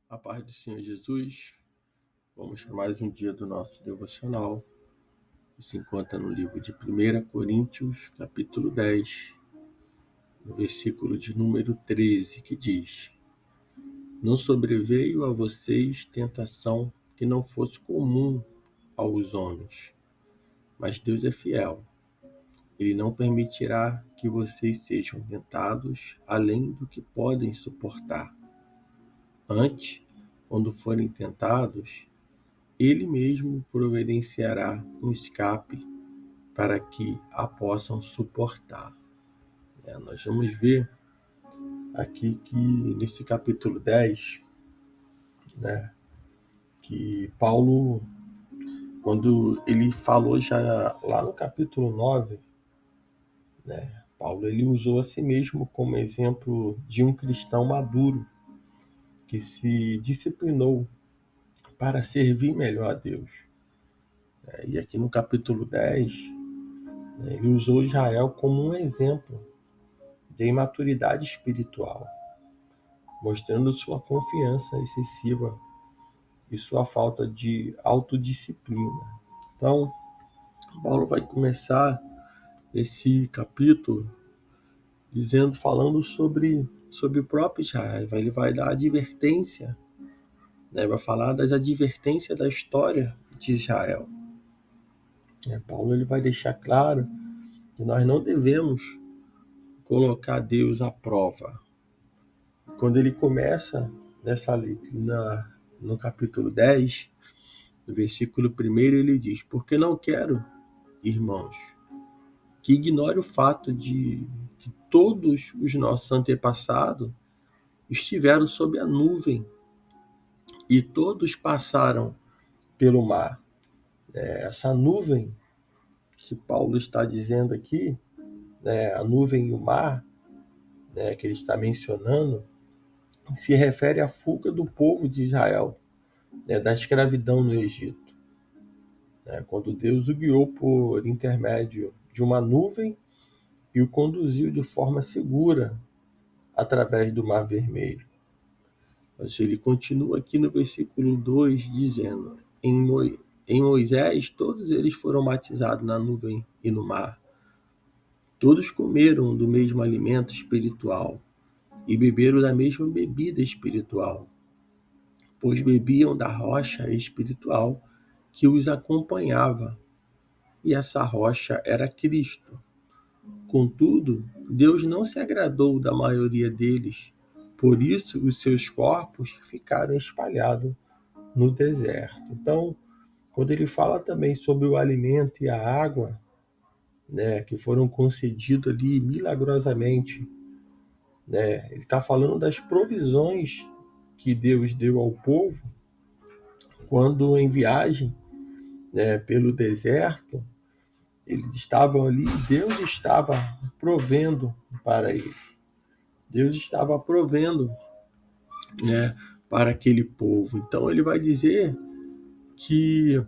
A paz do Senhor Jesus, vamos para mais um dia do nosso devocional, que se encontra no livro de 1 Coríntios, capítulo 10, no versículo de número 13, que diz: Não sobreveio a vocês tentação que não fosse comum aos homens, mas Deus é fiel. Ele não permitirá que vocês sejam tentados além do que podem suportar. Antes, quando forem tentados, Ele mesmo providenciará um escape para que a possam suportar. Nós vamos ver aqui que nesse capítulo 10, né, que Paulo, quando ele falou já lá no capítulo 9, Paulo ele usou a si mesmo como exemplo de um cristão maduro que se disciplinou para servir melhor a Deus. E aqui no capítulo 10, ele usou Israel como um exemplo de imaturidade espiritual, mostrando sua confiança excessiva e sua falta de autodisciplina. Então, Paulo vai começar esse capítulo falando sobre o próprio Israel. Ele vai dar advertência, vai falar das advertências da história de Israel. Paulo ele vai deixar claro que nós não devemos colocar Deus à prova. Quando ele começa no capítulo 10, no versículo 1, ele diz: Porque não quero, irmãos, que ignore o fato de que todos os nossos antepassados estiveram sob a nuvem e todos passaram pelo mar. Essa nuvem que Paulo está dizendo aqui, a nuvem e o mar, que ele está mencionando, se refere à fuga do povo de Israel, da escravidão no Egito. Quando Deus o guiou por intermédio de uma nuvem e o conduziu de forma segura através do Mar Vermelho. Mas ele continua aqui no versículo 2 dizendo: Em Moisés todos eles foram batizados na nuvem e no mar. Todos comeram do mesmo alimento espiritual e beberam da mesma bebida espiritual, pois bebiam da rocha espiritual que os acompanhava, e essa rocha era Cristo. Contudo, Deus não se agradou da maioria deles, por isso os seus corpos ficaram espalhados no deserto. Então, quando ele fala também sobre o alimento e a água, que foram concedidos ali milagrosamente, ele está falando das provisões que Deus deu ao povo quando em viagem, pelo deserto. Eles estavam ali, Deus estava provendo para eles. Deus estava provendo, para aquele povo. Então ele vai dizer que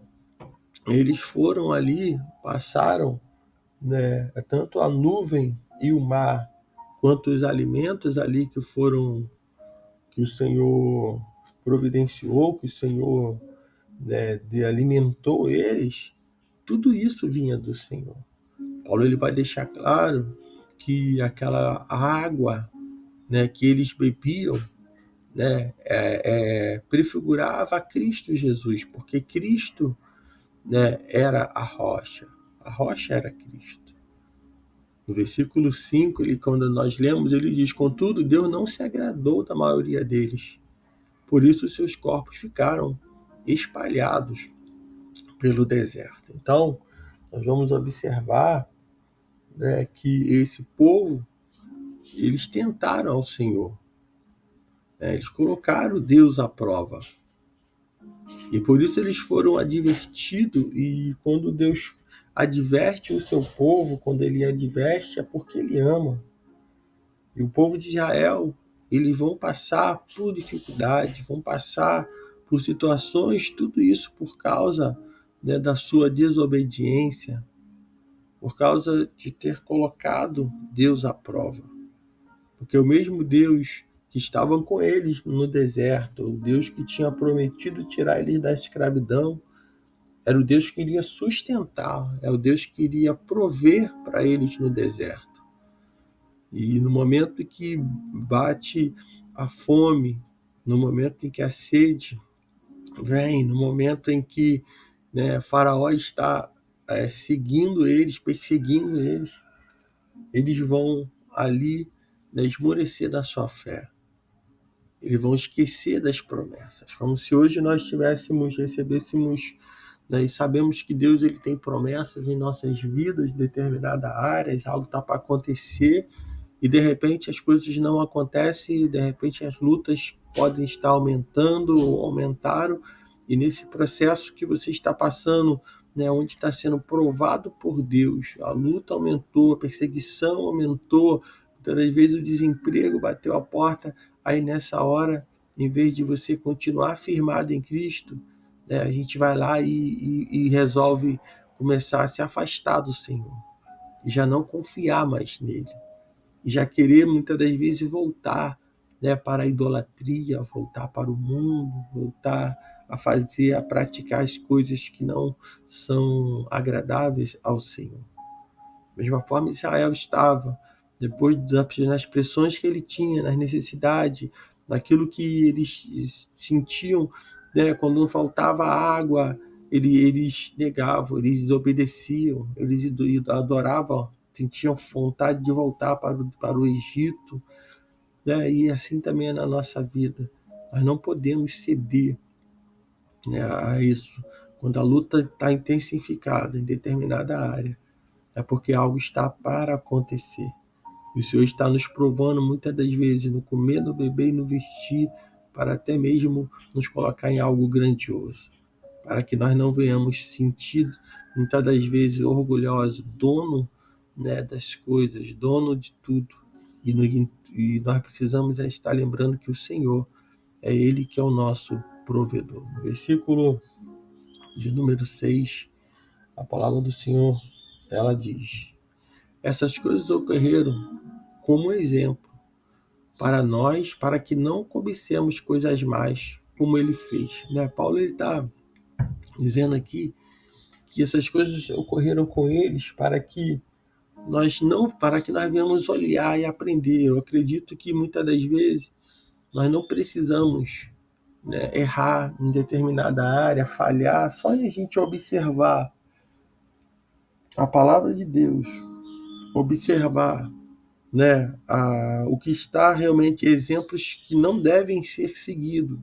eles foram ali, passaram, tanto a nuvem e o mar, quanto os alimentos ali que o Senhor providenciou, que o Senhor alimentou eles, tudo isso vinha do Senhor. Paulo ele vai deixar claro que aquela água, que eles bebiam, prefigurava a Cristo Jesus, porque Cristo, era a rocha era Cristo. No versículo 5, quando nós lemos, ele diz: Contudo, Deus não se agradou da maioria deles, por isso seus corpos ficaram espalhados pelo deserto. Então, nós vamos observar, que esse povo, eles tentaram ao Senhor, eles colocaram Deus à prova, e por isso eles foram advertidos. E quando Deus adverte o seu povo, quando ele adverte, é porque ele ama. E o povo de Israel, eles vão passar por dificuldade, vão passar por situações, tudo isso por causa, da sua desobediência, por causa de ter colocado Deus à prova. Porque o mesmo Deus que estavam com eles no deserto, o Deus que tinha prometido tirar eles da escravidão, era o Deus que iria sustentar, é o Deus que iria prover para eles no deserto. E no momento que bate a fome, no momento em que a sede vem, no momento em que, né, Faraó está seguindo eles, perseguindo eles, eles vão ali, né, esmorecer da sua fé. Eles vão esquecer das promessas, como se hoje nós recebêssemos, né, e sabemos que Deus ele tem promessas em nossas vidas, em determinadas áreas, algo está para acontecer, e de repente as coisas não acontecem, e de repente as lutas podem estar aumentando ou aumentaram, e nesse processo que você está passando, né, onde está sendo provado por Deus, a luta aumentou, a perseguição aumentou, muitas das vezes o desemprego bateu a porta, aí nessa hora, em vez de você continuar firmado em Cristo, né, a gente vai lá e resolve começar a se afastar do Senhor, e já não confiar mais nele, e já querer muitas das vezes voltar, né, para a idolatria, voltar para o mundo, voltar a praticar as coisas que não são agradáveis ao Senhor. Da mesma forma Israel estava, depois das pressões que ele tinha, nas necessidades, naquilo que eles sentiam, né, quando faltava água, eles negavam, eles desobedeciam, eles adoravam, sentiam vontade de voltar para o Egito, né? E assim também é na nossa vida. Nós não podemos ceder, né, a isso. Quando a luta está intensificada em determinada área, é porque algo está para acontecer. O Senhor está nos provando muitas das vezes no comer, no beber e no vestir, para até mesmo nos colocar em algo grandioso, para que nós não venhamos sentir muitas das vezes orgulhosos, dono, né, das coisas, dono de tudo. E nós precisamos estar lembrando que o Senhor é Ele que é o nosso provedor. No versículo de número 6, a palavra do Senhor, ela diz: essas coisas ocorreram como exemplo para nós, para que não cobicemos coisas más, como ele fez. Né? Paulo está dizendo aqui que essas coisas ocorreram com eles para que nós venhamos olhar e aprender. Eu acredito que muitas das vezes nós não precisamos, né, errar em determinada área, falhar, só em a gente observar a palavra de Deus, observar, né, o que está realmente, exemplos que não devem ser seguidos.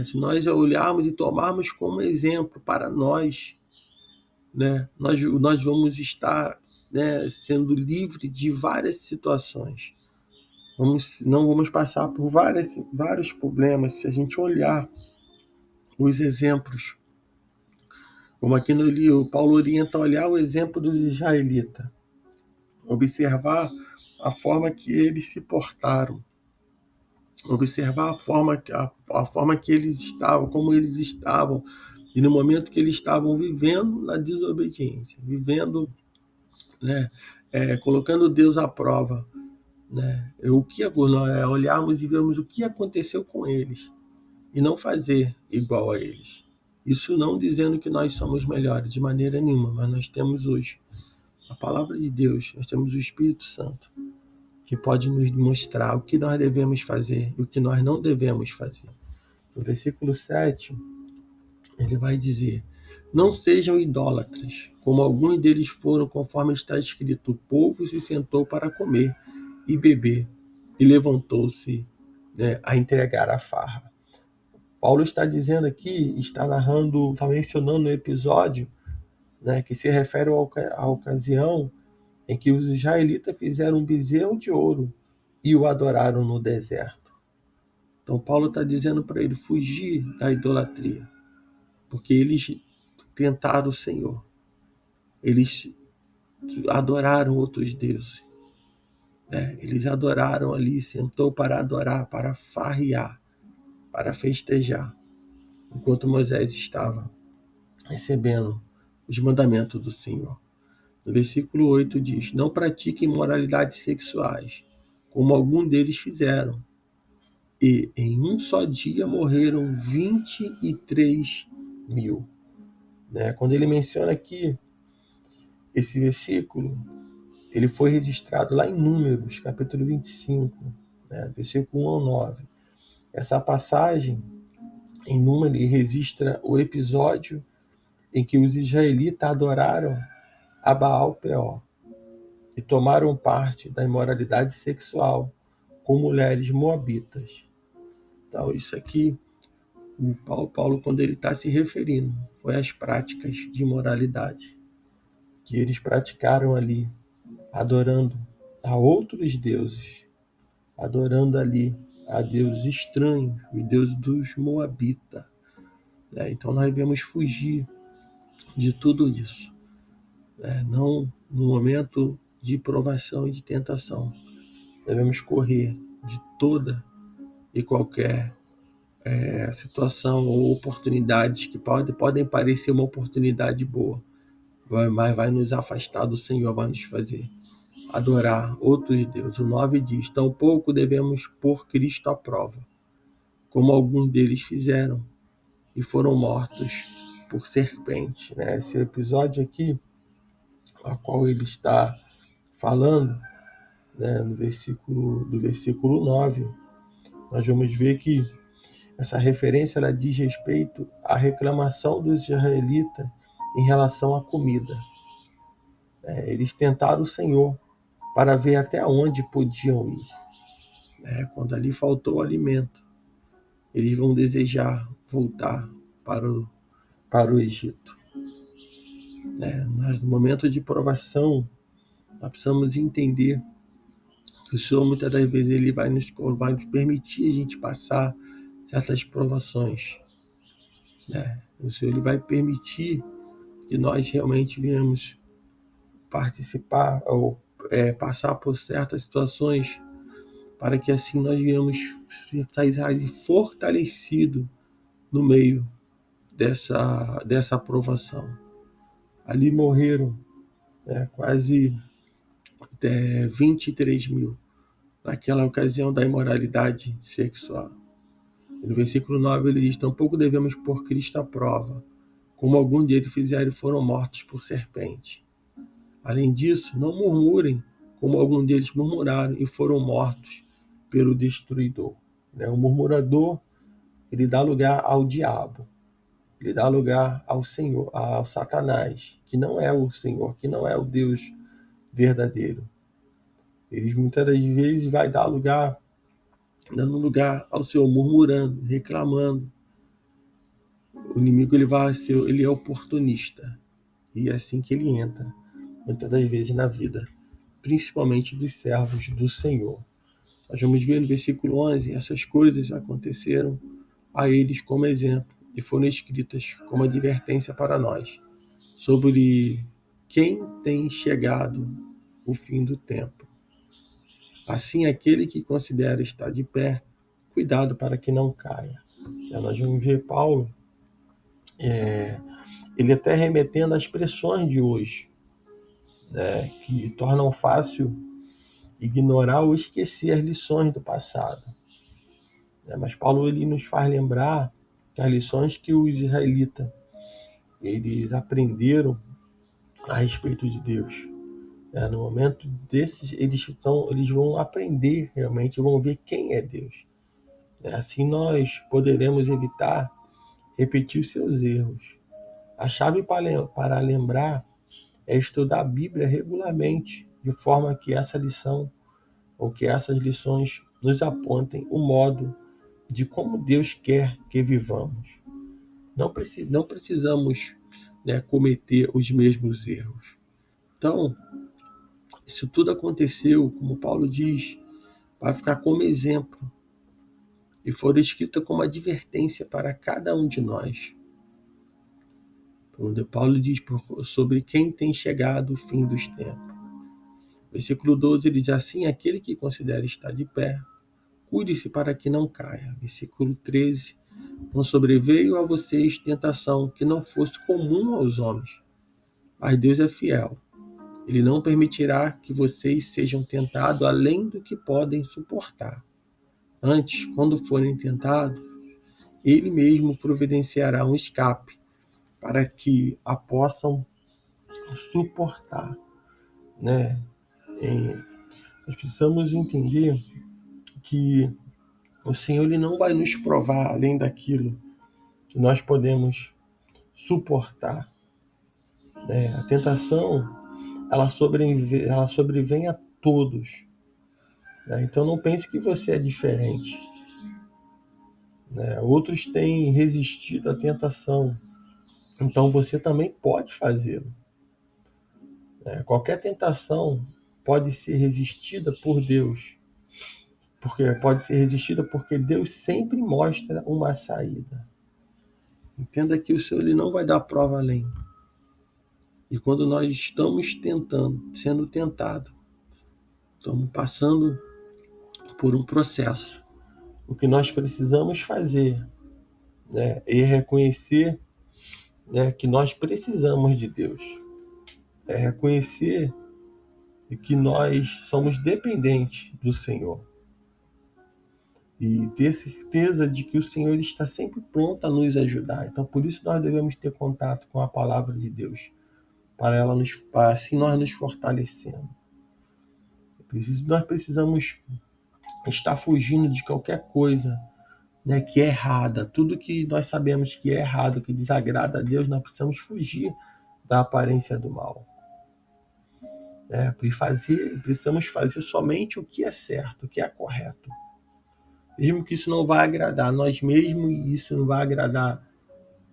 Se nós olharmos e tomarmos como exemplo para nós, né, nós vamos estar, né, sendo livre de várias situações. Não vamos passar por vários problemas se a gente olhar os exemplos. Como aqui no livro, o Paulo orienta a olhar o exemplo dos israelitas, observar a forma que eles se portaram, observar a forma que eles estavam, como eles estavam, e no momento que eles estavam vivendo na desobediência, vivendo, né, colocando Deus à prova, né, o que olharmos e vermos o que aconteceu com eles e não fazer igual a eles. Isso não dizendo que nós somos melhores de maneira nenhuma, mas nós temos hoje a palavra de Deus, nós temos o Espírito Santo, que pode nos mostrar o que nós devemos fazer e o que nós não devemos fazer. No versículo 7, ele vai dizer: não sejam idólatras, como alguns deles foram, conforme está escrito: o povo se sentou para comer e beber, e levantou-se, né, a entregar a farra. Paulo está dizendo aqui, está narrando, está mencionando um episódio, né, que se refere à ocasião em que os israelitas fizeram um bezerro de ouro e o adoraram no deserto. Então Paulo está dizendo para ele fugir da idolatria, porque eles tentaram o Senhor, eles adoraram outros deuses, né? Eles adoraram ali, sentou para adorar, para farrear, para festejar, enquanto Moisés estava recebendo os mandamentos do Senhor. No versículo 8 diz: não pratiquem imoralidades sexuais, como algum deles fizeram. E em um só dia morreram 23.000. Quando ele menciona aqui esse versículo, ele foi registrado lá em Números, capítulo 25, versículo 1 ao 9. Essa passagem em Números registra o episódio em que os israelitas adoraram a Baal-Peor e tomaram parte da imoralidade sexual com mulheres moabitas. Então, isso aqui, o Paulo, quando ele está se referindo, foi às práticas de imoralidade que eles praticaram ali, adorando a outros deuses, adorando ali a deuses estranhos, os deuses dos moabitas. Então, nós devemos fugir de tudo isso. Não no momento de provação e de tentação. Devemos correr de toda e qualquer situação ou oportunidades que podem parecer uma oportunidade boa, mas vai nos afastar do Senhor, vai nos fazer adorar outros deuses. O 9 diz: tampouco devemos pôr Cristo à prova, como alguns deles fizeram e foram mortos por serpente. Esse episódio aqui, a qual ele está falando, do versículo 9, nós vamos ver que essa referência ela diz respeito à reclamação dos israelitas em relação à comida. Eles tentaram o Senhor para ver até onde podiam ir. Quando ali faltou alimento, eles vão desejar voltar para o Egito. No momento de provação, nós precisamos entender que o Senhor muitas das vezes ele vai nos permitir a gente passar certas provações. O Senhor ele vai permitir que nós realmente venhamos participar ou passar por certas situações, para que assim nós venhamos sair fortalecido no meio dessa aprovação. Ali morreram quase 23.000 naquela ocasião da imoralidade sexual. E no versículo 9 ele diz: tampouco devemos pôr Cristo à prova, como alguns deles fizeram e foram mortos por serpente. Além disso, não murmurem, como alguns deles murmuraram e foram mortos pelo destruidor. O murmurador, ele dá lugar ao diabo, ele dá lugar ao Senhor, ao Satanás, que não é o Senhor, que não é o Deus verdadeiro. Ele muitas das vezes vai dar lugar, dando lugar ao Senhor, murmurando, reclamando. O inimigo ele é oportunista, e é assim que ele entra muitas das vezes na vida, principalmente dos servos do Senhor. Nós vamos ver no versículo 11, essas coisas aconteceram a eles como exemplo e foram escritas como advertência para nós, sobre quem tem chegado o fim do tempo. Assim, aquele que considera estar de pé, cuidado para que não caia. Nós vamos ver Paulo, ele até remetendo às expressões de hoje, que tornam fácil ignorar ou esquecer as lições do passado. Mas Paulo ele nos faz lembrar que as lições que os israelitas eles aprenderam a respeito de Deus. No momento desses, eles vão aprender realmente, vão ver quem é Deus. Assim nós poderemos evitar repetir seus erros. A chave para lembrar é estudar a Bíblia regularmente, de forma que essa lição ou que essas lições nos apontem o modo de como Deus quer que vivamos. Não precisamos cometer os mesmos erros. Então, isso tudo aconteceu, como Paulo diz, para ficar como exemplo e for escrita como advertência para cada um de nós. Quando Paulo diz sobre quem tem chegado o fim dos tempos. Versículo 12, ele diz assim: aquele que considera estar de pé, cuide-se para que não caia. Versículo 13, não sobreveio a vocês tentação que não fosse comum aos homens, mas Deus é fiel. Ele não permitirá que vocês sejam tentados além do que podem suportar. Antes, quando forem tentados, Ele mesmo providenciará um escape para que a possam suportar, né? Nós precisamos entender que o Senhor ele não vai nos provar além daquilo que nós podemos suportar, né? A tentação ela sobrevém a todos, né? Então não pense que você é diferente, né? Outros têm resistido à tentação, então você também pode fazê-lo, né? Qualquer tentação pode ser resistida por Deus, porque Deus sempre mostra uma saída. Entenda que o Senhor ele não vai dar prova além. E quando nós estamos sendo tentados, estamos passando por um processo. O que nós precisamos fazer, né, é reconhecer, né, que nós precisamos de Deus. É reconhecer que nós somos dependentes do Senhor. E ter certeza de que o Senhor está sempre pronto a nos ajudar. Então, por isso nós devemos ter contato com a palavra de Deus, para assim nós nos fortalecemos. Nós precisamos estar fugindo de qualquer coisa, né, que é errada. Tudo que nós sabemos que é errado, que desagrada a Deus, nós precisamos fugir da aparência do mal. Precisamos fazer somente o que é certo, o que é correto. Mesmo que isso não vá agradar a nós mesmos e isso não vai agradar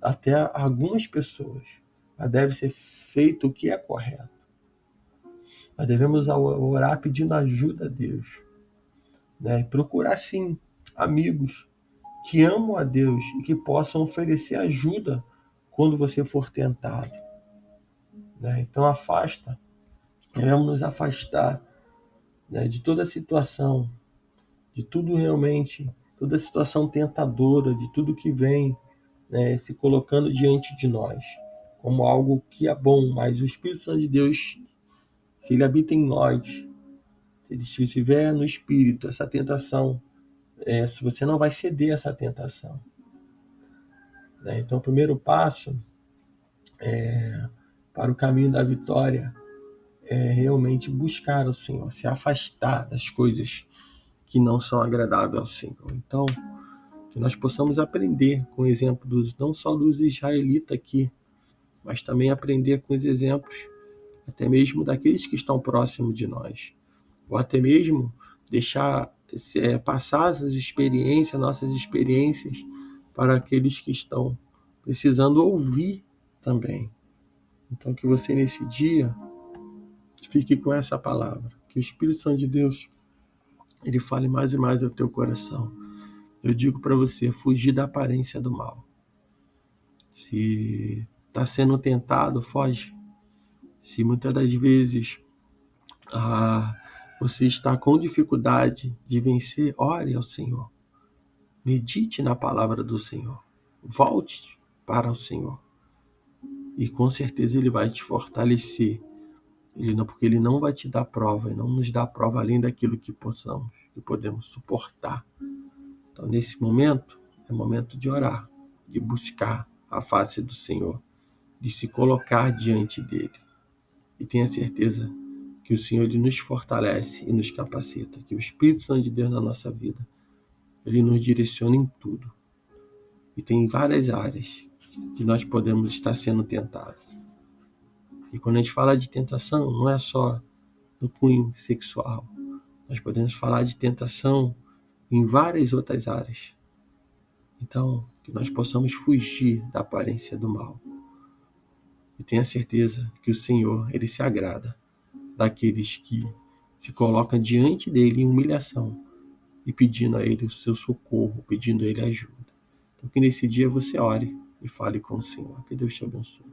até algumas pessoas. Mas deve ser feito o que é correto. Nós devemos orar pedindo ajuda a Deus, né? E procurar, sim, amigos que amam a Deus e que possam oferecer ajuda quando você for tentado, né? Então devemos nos afastar, né, de toda situação, de tudo realmente, toda situação tentadora, de tudo que vem, né, se colocando diante de nós como algo que é bom, mas o Espírito Santo de Deus, se ele habita em nós, se ele estiver no Espírito, essa tentação, se você não vai ceder a essa tentação, né? Então o primeiro passo para o caminho da vitória é realmente buscar o Senhor, se afastar das coisas que não são agradáveis ao Senhor. Então, que nós possamos aprender com o exemplo não só dos israelitas aqui, mas também aprender com os exemplos até mesmo daqueles que estão próximos de nós, ou até mesmo deixar passar nossas experiências, para aqueles que estão precisando ouvir também. Então que você nesse dia fique com essa palavra, que o Espírito Santo de Deus ele fale mais e mais ao teu coração. Eu digo para você, fugir da aparência do mal. Se está sendo tentado, foge. Se muitas das vezes você está com dificuldade de vencer, ore ao Senhor. Medite na palavra do Senhor. Volte para o Senhor. E com certeza Ele vai te fortalecer. Porque Ele não vai te dar prova, e não nos dá prova além daquilo que podemos suportar. Então, nesse momento, é momento de orar, de buscar a face do Senhor, de se colocar diante dEle. E tenha certeza que o Senhor ele nos fortalece e nos capacita, que o Espírito Santo de Deus na nossa vida, ele nos direciona em tudo. E tem várias áreas que nós podemos estar sendo tentados. E quando a gente fala de tentação, não é só no cunho sexual. Nós podemos falar de tentação em várias outras áreas. Então, que nós possamos fugir da aparência do mal. E tenha certeza que o Senhor, ele se agrada daqueles que se colocam diante dele em humilhação e pedindo a ele o seu socorro, pedindo a ele ajuda. Então que nesse dia você ore e fale com o Senhor. Que Deus te abençoe.